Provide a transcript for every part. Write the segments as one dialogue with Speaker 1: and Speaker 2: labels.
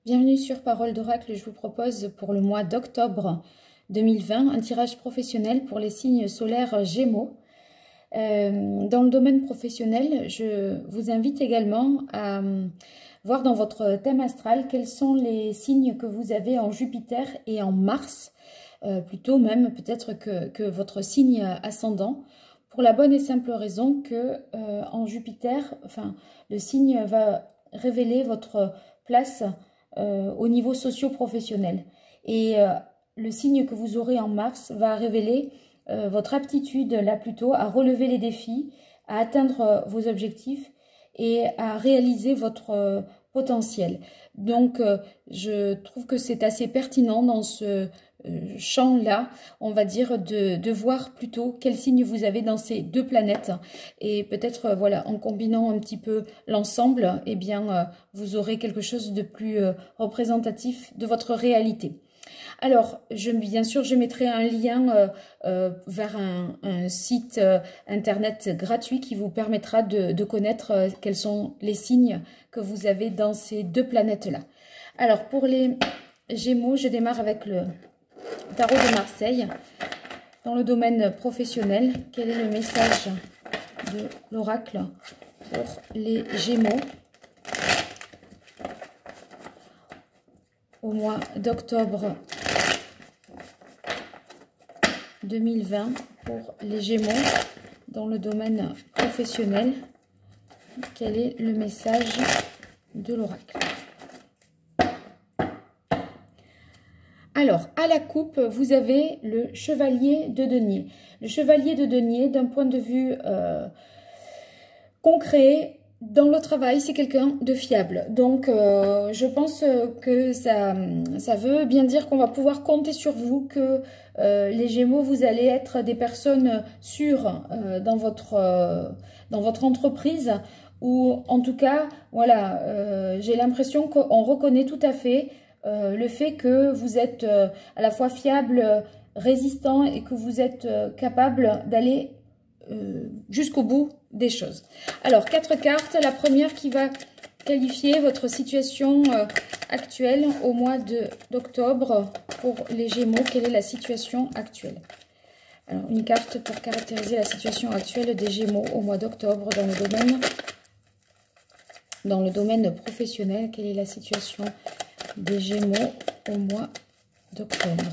Speaker 1: Bienvenue sur Parole d'Oracle. Je vous propose pour le mois d'octobre 2020 un tirage professionnel pour les signes solaires Gémeaux. Dans le domaine professionnel, je vous invite également à voir dans votre thème astral quels sont les signes que vous avez en Jupiter et en Mars, plutôt même peut-être que votre signe ascendant, pour la bonne et simple raison que en Jupiter, le signe va révéler votre place au niveau socio-professionnel. Et le signe que vous aurez en Mars va révéler votre aptitude, là plutôt, à relever les défis, à atteindre vos objectifs et à réaliser votre potentiel. Donc, je trouve que c'est assez pertinent dans ce champ-là, on va dire, de voir plutôt quel signe vous avez dans ces deux planètes. Et peut-être, voilà, en combinant un petit peu l'ensemble, eh bien, vous aurez quelque chose de plus représentatif de votre réalité. Alors, bien sûr, je mettrai un lien vers un site internet gratuit qui vous permettra de connaître quels sont les signes que vous avez dans ces deux planètes-là. Alors, pour les Gémeaux, je démarre avec le tarot de Marseille. Dans le domaine professionnel, quel est le message de l'oracle pour les Gémeaux au mois d'octobre 2020 pour les Gémeaux dans le domaine professionnel? Quel est le message de l'oracle? Alors, à la coupe, vous avez le chevalier de denier. Le chevalier de denier, d'un point de vue concret, dans le travail, c'est quelqu'un de fiable. Donc, je pense que ça veut bien dire qu'on va pouvoir compter sur vous, que les Gémeaux, vous allez être des personnes sûres dans votre entreprise. Ou en tout cas, voilà, j'ai l'impression qu'on reconnaît tout à fait le fait que vous êtes à la fois fiable, résistant et que vous êtes capable d'aller jusqu'au bout des choses. Alors, 4 cartes. La première qui va qualifier votre situation actuelle au mois d'octobre pour les Gémeaux. Quelle est la situation actuelle? Alors, une carte pour caractériser la situation actuelle des Gémeaux au mois d'octobre dans le domaine professionnel. Quelle est la situation des Gémeaux au mois d'octobre?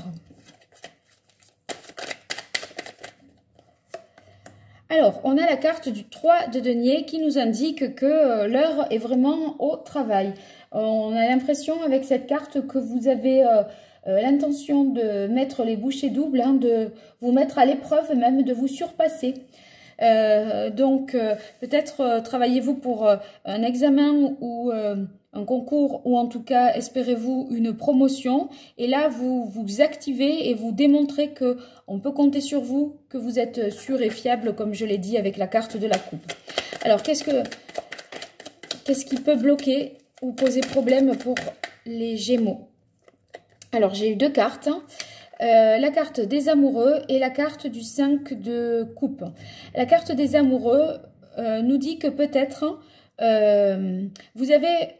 Speaker 1: Alors, on a la carte du 3 de denier qui nous indique que l'heure est vraiment au travail. On a l'impression avec cette carte que vous avez l'intention de mettre les bouchées doubles, hein, de vous mettre à l'épreuve, même de vous surpasser. Donc, peut-être travaillez-vous pour un examen ou un concours, ou en tout cas, espérez-vous une promotion. Et là, vous vous activez et vous démontrez que on peut compter sur vous, que vous êtes sûr et fiable, comme je l'ai dit avec la carte de la coupe. Alors, qu'est-ce qui peut bloquer ou poser problème pour les Gémeaux? Alors, j'ai eu deux cartes, hein. La carte des amoureux et la carte du 5 de coupe. La carte des amoureux nous dit que peut-être vous avez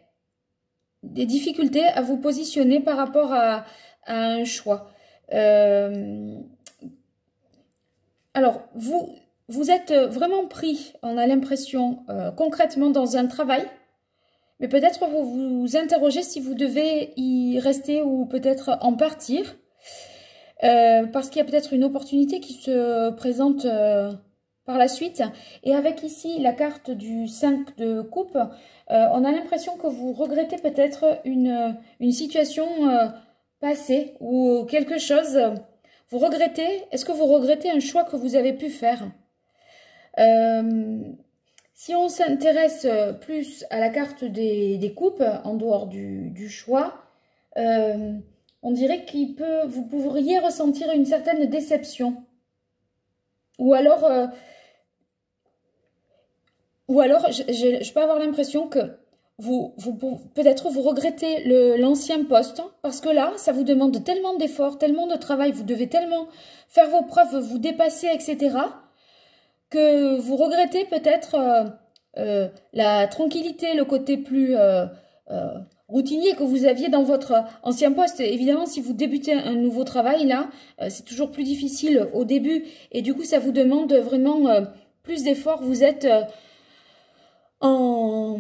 Speaker 1: des difficultés à vous positionner par rapport à un choix. Alors, vous êtes vraiment pris, on a l'impression, concrètement dans un travail, mais peut-être vous vous interrogez si vous devez y rester ou peut-être en partir. Parce qu'il y a peut-être une opportunité qui se présente par la suite. Et avec ici la carte du 5 de coupe, on a l'impression que vous regrettez peut-être une situation passée ou quelque chose. Vous regrettez, est-ce que vous regrettez un choix que vous avez pu faire? Si on s'intéresse plus à la carte des coupes, en dehors du choix, on dirait vous pourriez ressentir une certaine déception. Ou alors je peux avoir l'impression que peut-être vous regrettez l'ancien poste, parce que là, ça vous demande tellement d'efforts, tellement de travail, vous devez tellement faire vos preuves, vous dépasser, etc., que vous regrettez peut-être la tranquillité, le côté plus routinier que vous aviez dans votre ancien poste. Évidemment, si vous débutez un nouveau travail, là, c'est toujours plus difficile au début. Et du coup, ça vous demande vraiment plus d'efforts. Vous êtes en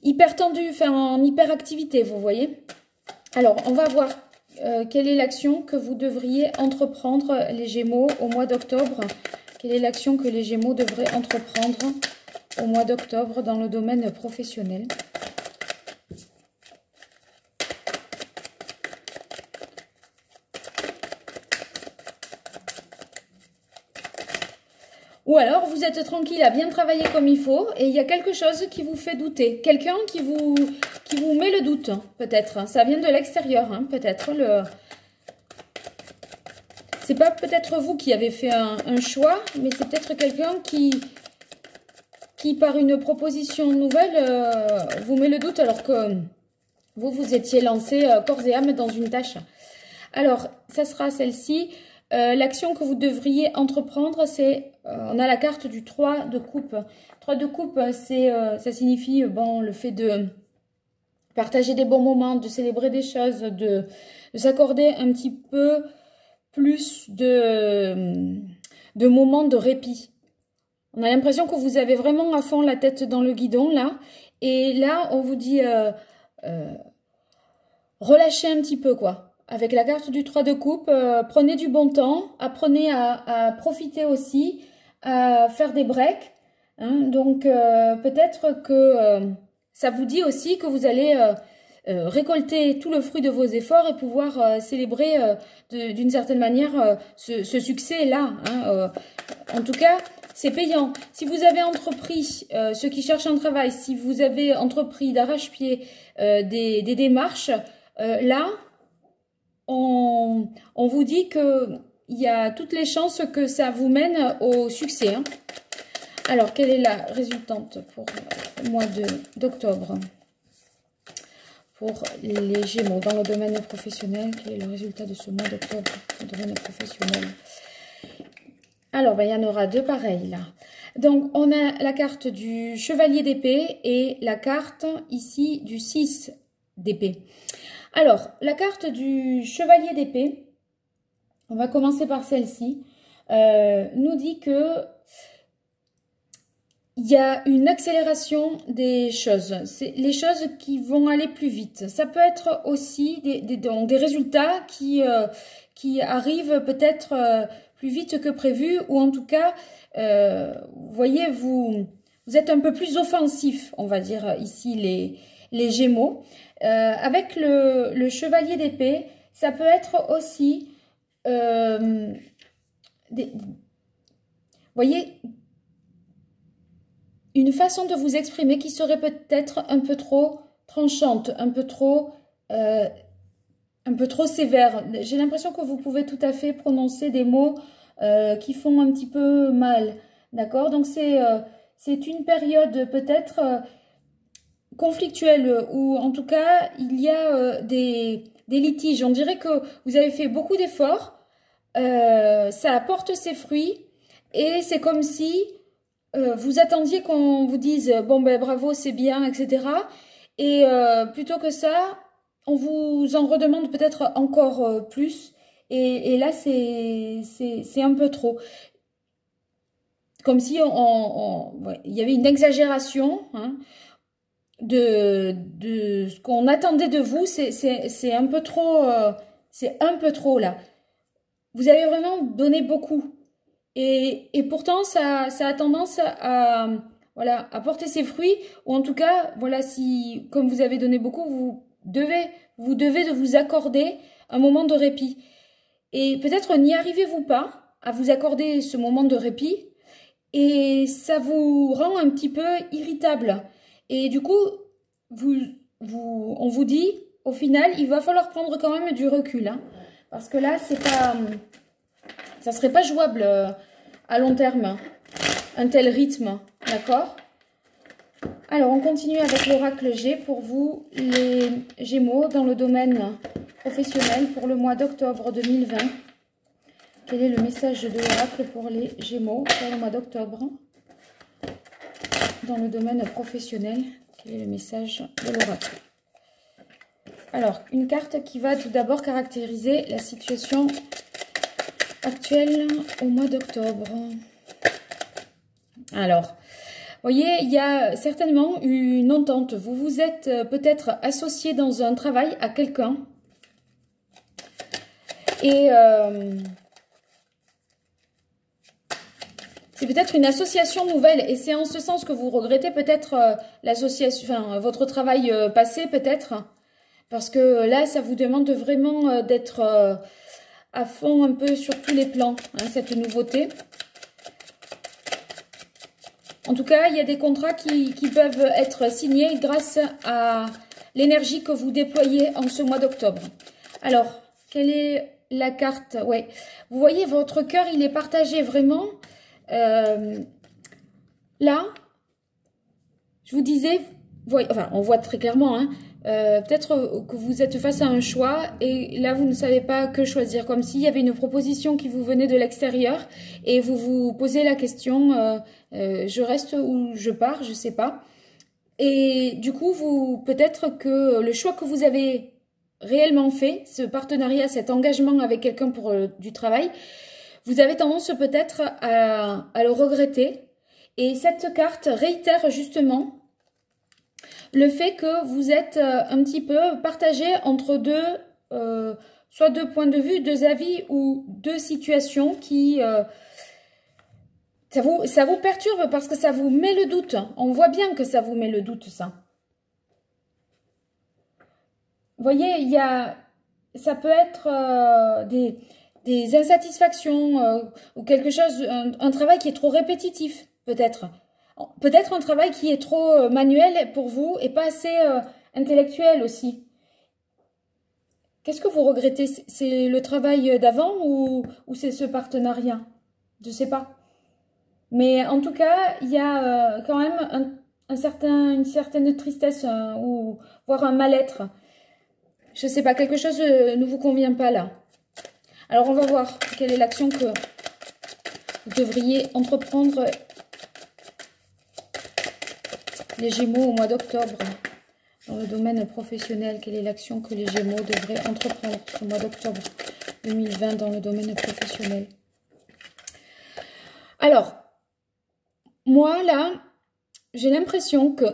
Speaker 1: hyper tendu, enfin en hyperactivité, vous voyez. Alors, on va voir quelle est l'action que vous devriez entreprendre, les Gémeaux, au mois d'octobre. Quelle est l'action que les Gémeaux devraient entreprendre au mois d'octobre dans le domaine professionnel? Ou alors, vous êtes tranquille à bien travailler comme il faut et il y a quelque chose qui vous fait douter. Quelqu'un qui vous met le doute, peut-être. Ça vient de l'extérieur, hein, peut-être. C'est pas peut-être vous qui avez fait un choix, mais c'est peut-être quelqu'un qui, par une proposition nouvelle, vous met le doute alors que vous étiez lancé corps et âme dans une tâche. Alors, ça sera celle-ci. L'action que vous devriez entreprendre, c'est, on a la carte du 3 de coupe. 3 de coupe, ça signifie bon, le fait de partager des bons moments, de célébrer des choses, de s'accorder un petit peu plus de moments de répit. On a l'impression que vous avez vraiment à fond la tête dans le guidon, là. Et là, on vous dit relâchez un petit peu, quoi. Avec la carte du 3 de coupe, prenez du bon temps, apprenez à profiter aussi, à faire des breaks. Hein. Donc, peut-être que ça vous dit aussi que vous allez récolter tout le fruit de vos efforts et pouvoir célébrer d'une certaine manière ce succès-là. Hein. En tout cas, c'est payant. Si vous avez entrepris, ceux qui cherchent un travail, si vous avez entrepris d'arrache-pied des démarches, là, on vous dit qu'il y a toutes les chances que ça vous mène au succès. Hein. Alors, quelle est la résultante pour le mois d'octobre pour les Gémeaux dans le domaine professionnel? Quel est le résultat de ce mois d'octobre dans le domaine professionnel? Alors, ben, il y en aura deux pareils là. Donc, on a la carte du chevalier d'épée et la carte ici du 6 d'épée. Alors, la carte du chevalier d'épée, on va commencer par celle-ci, nous dit que il y a une accélération des choses. C'est les choses qui vont aller plus vite. Ça peut être aussi des résultats qui arrivent peut-être plus vite que prévu, ou en tout cas, vous voyez, vous êtes un peu plus offensif, on va dire ici les Gémeaux. Avec le chevalier d'épée, ça peut être aussi, vous voyez, une façon de vous exprimer qui serait peut-être un peu trop tranchante, un peu trop sévère. J'ai l'impression que vous pouvez tout à fait prononcer des mots qui font un petit peu mal, d'accord? Donc c'est une période peut-être conflictuelle, ou en tout cas il y a des litiges. On dirait que vous avez fait beaucoup d'efforts, ça apporte ses fruits et c'est comme si vous attendiez qu'on vous dise bon ben bravo, c'est bien, etc. Et plutôt que ça, on vous en redemande peut-être encore plus, et là c'est un peu trop. Comme si ouais, il y avait une exagération, hein, de ce qu'on attendait de vous. C'est un peu trop, là. Vous avez vraiment donné beaucoup. Et pourtant, ça a tendance à, voilà, à porter ses fruits. Ou en tout cas, voilà, si, comme vous avez donné beaucoup, vous devez de vous accorder un moment de répit. Et peut-être n'y arrivez-vous pas à vous accorder ce moment de répit. Et ça vous rend un petit peu irritable. Et du coup, on vous dit, au final, il va falloir prendre quand même du recul. Hein, parce que là, ça ne serait pas jouable à long terme, un tel rythme. D'accord? Alors, on continue avec l'oracle G pour vous, les Gémeaux, dans le domaine professionnel pour le mois d'octobre 2020. Quel est le message de l'oracle pour les Gémeaux pour le mois d'octobre dans le domaine professionnel? Quel est le message de l'oracle? Alors, une carte qui va tout d'abord caractériser la situation actuelle au mois d'octobre. Alors, vous voyez, il y a certainement une entente. Vous vous êtes peut-être associé dans un travail à quelqu'un. Et c'est peut-être une association nouvelle. Et c'est en ce sens que vous regrettez peut-être l'association, enfin, votre travail passé peut-être. Parce que là, ça vous demande vraiment d'être à fond un peu sur tous les plans, hein, cette nouveauté. En tout cas, il y a des contrats qui peuvent être signés grâce à l'énergie que vous déployez en ce mois d'octobre. Alors, quelle est la carte? Ouais. Vous voyez, votre cœur, il est partagé vraiment. Là, je vous disais, enfin, on voit très clairement, hein, peut-être que vous êtes face à un choix et là, vous ne savez pas que choisir. Comme s'il y avait une proposition qui vous venait de l'extérieur et vous vous posez la question, je reste ou je pars, je ne sais pas. Et du coup, peut-être que le choix que vous avez réellement fait, ce partenariat, cet engagement avec quelqu'un pour du travail, vous avez tendance peut-être à le regretter. Et cette carte réitère justement le fait que vous êtes un petit peu partagé entre soit deux points de vue, deux avis ou deux situations qui... ça vous perturbe parce que ça vous met le doute. On voit bien que ça vous met le doute, ça. Vous voyez, ça peut être des insatisfactions ou quelque chose, un travail qui est trop répétitif, peut-être. Peut-être un travail qui est trop manuel pour vous et pas assez intellectuel aussi. Qu'est-ce que vous regrettez? C'est le travail d'avant ou c'est ce partenariat? Je ne sais pas. Mais en tout cas, il y a quand même une certaine tristesse ou voire un mal-être. Je ne sais pas, quelque chose ne vous convient pas là. Alors, on va voir quelle est l'action que vous devriez entreprendre les Gémeaux au mois d'octobre. Dans le domaine professionnel, quelle est l'action que les Gémeaux devraient entreprendre au mois d'octobre 2020 dans le domaine professionnel? Alors, moi là, j'ai l'impression que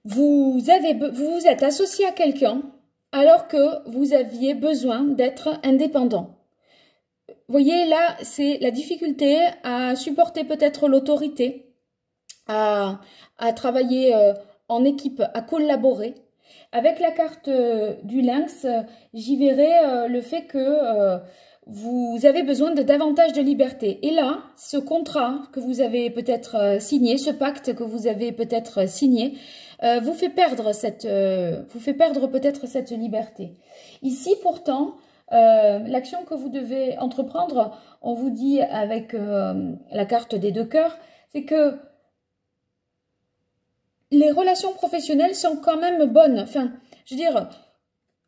Speaker 1: vous vous êtes associé à quelqu'un alors que vous aviez besoin d'être indépendant. Vous voyez, là, c'est la difficulté à supporter peut-être l'autorité, à travailler en équipe, à collaborer. Avec la carte du lynx, j'y verrai le fait que vous avez besoin de davantage de liberté. Et là, ce contrat que vous avez peut-être signé, ce pacte que vous avez peut-être signé, vous fait perdre peut-être cette liberté. Ici, pourtant, l'action que vous devez entreprendre, on vous dit avec la carte des deux cœurs, c'est que les relations professionnelles sont quand même bonnes. Enfin, je veux dire,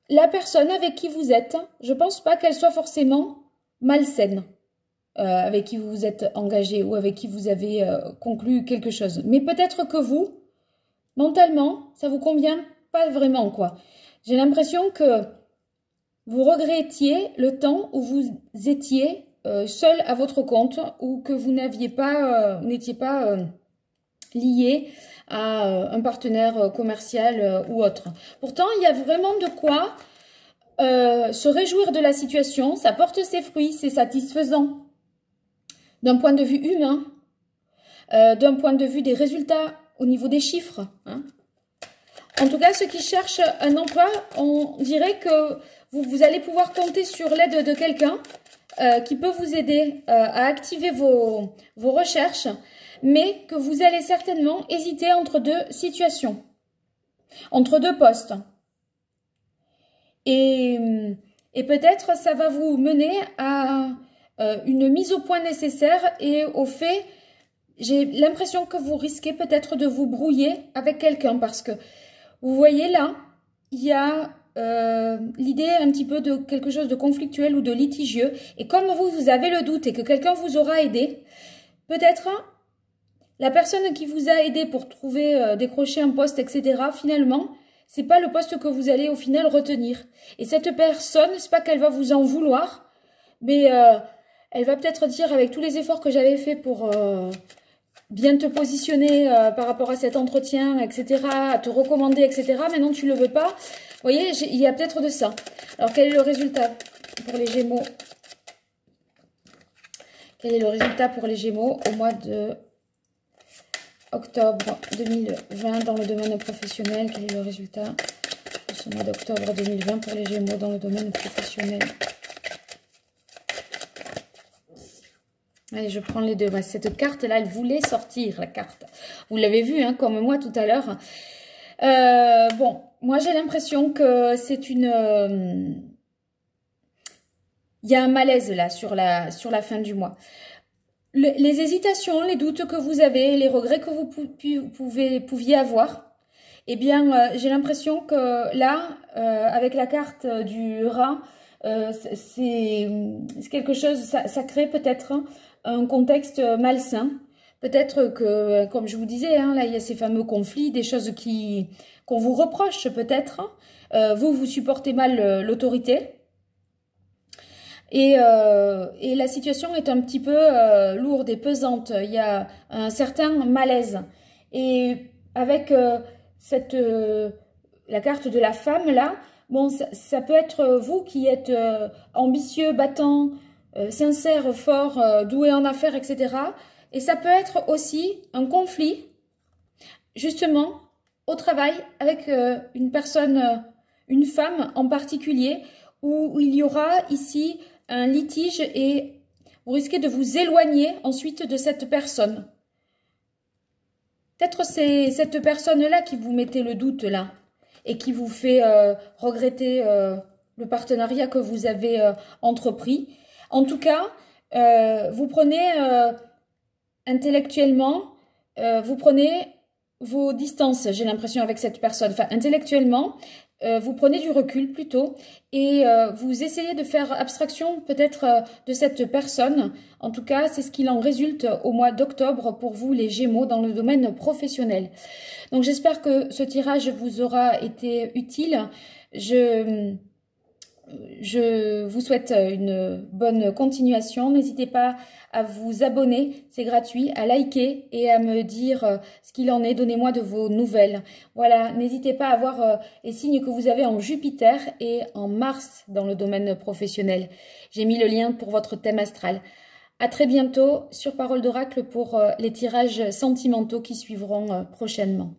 Speaker 1: la personne avec qui vous êtes, je ne pense pas qu'elle soit forcément malsaine, avec qui vous vous êtes engagé ou avec qui vous avez conclu quelque chose. Mais peut-être que vous, mentalement, ça vous convient pas vraiment, quoi. J'ai l'impression que vous regrettiez le temps où vous étiez seul à votre compte ou que vous n'étiez pas lié à un partenaire commercial ou autre. Pourtant, il y a vraiment de quoi se réjouir de la situation. Ça porte ses fruits, c'est satisfaisant. D'un point de vue humain, d'un point de vue des résultats au niveau des chiffres. Hein. En tout cas, ceux qui cherchent un emploi, on dirait que vous allez pouvoir compter sur l'aide de quelqu'un qui peut vous aider à activer vos recherches, mais que vous allez certainement hésiter entre deux situations, entre deux postes. Et peut-être ça va vous mener à une mise au point nécessaire et au fait, j'ai l'impression que vous risquez peut-être de vous brouiller avec quelqu'un parce que vous voyez là, il y a l'idée un petit peu de quelque chose de conflictuel ou de litigieux. Et comme vous avez le doute et que quelqu'un vous aura aidé, peut-être la personne qui vous a aidé pour trouver, décrocher un poste, etc., finalement, c'est pas le poste que vous allez au final retenir. Et cette personne, c'est pas qu'elle va vous en vouloir, mais elle va peut-être dire avec tous les efforts que j'avais fait pour bien te positionner par rapport à cet entretien, etc., à te recommander, etc., maintenant tu le veux pas. Vous voyez, il y a peut-être de ça. Alors quel est le résultat pour les Gémeaux? Quel est le résultat pour les Gémeaux au mois de octobre 2020 dans le domaine professionnel? Quel est le résultat de ce mois d'octobre 2020 pour les Gémeaux dans le domaine professionnel? Allez, je prends les deux. Cette carte-là, elle voulait sortir, la carte. Vous l'avez vu, hein, comme moi tout à l'heure. Bon, moi j'ai l'impression que c'est une... Il y a un malaise là sur la fin du mois. Les hésitations, les doutes que vous avez, les regrets que vous pouviez avoir, eh bien, j'ai l'impression que là, avec la carte du rat, c'est quelque chose, ça crée peut-être un contexte malsain. Peut-être que, comme je vous disais, hein, là, il y a ces fameux conflits, des choses qu'on vous reproche peut-être. Vous supportez mal l'autorité. Et la situation est un petit peu lourde et pesante. Il y a un certain malaise. Et avec la carte de la femme, là, bon, ça peut être vous qui êtes ambitieux, battant, sincère, fort, doué en affaires, etc. Et ça peut être aussi un conflit, justement, au travail, avec une personne, une femme en particulier, où il y aura ici un litige et vous risquez de vous éloigner ensuite de cette personne. Peut-être c'est cette personne-là qui vous mettez le doute là et qui vous fait regretter le partenariat que vous avez entrepris. En tout cas, vous prenez intellectuellement, vous prenez vos distances, j'ai l'impression, avec cette personne. Enfin, intellectuellement, vous prenez du recul plutôt et vous essayez de faire abstraction peut-être de cette personne. En tout cas, c'est ce qu'il en résulte au mois d'octobre pour vous les Gémeaux dans le domaine professionnel. Donc j'espère que ce tirage vous aura été utile. Je vous souhaite une bonne continuation. N'hésitez pas à vous abonner, c'est gratuit, à liker et à me dire ce qu'il en est. Donnez-moi de vos nouvelles. Voilà, n'hésitez pas à voir les signes que vous avez en Jupiter et en Mars dans le domaine professionnel. J'ai mis le lien pour votre thème astral. À très bientôt sur Parole d'Oracle pour les tirages sentimentaux qui suivront prochainement.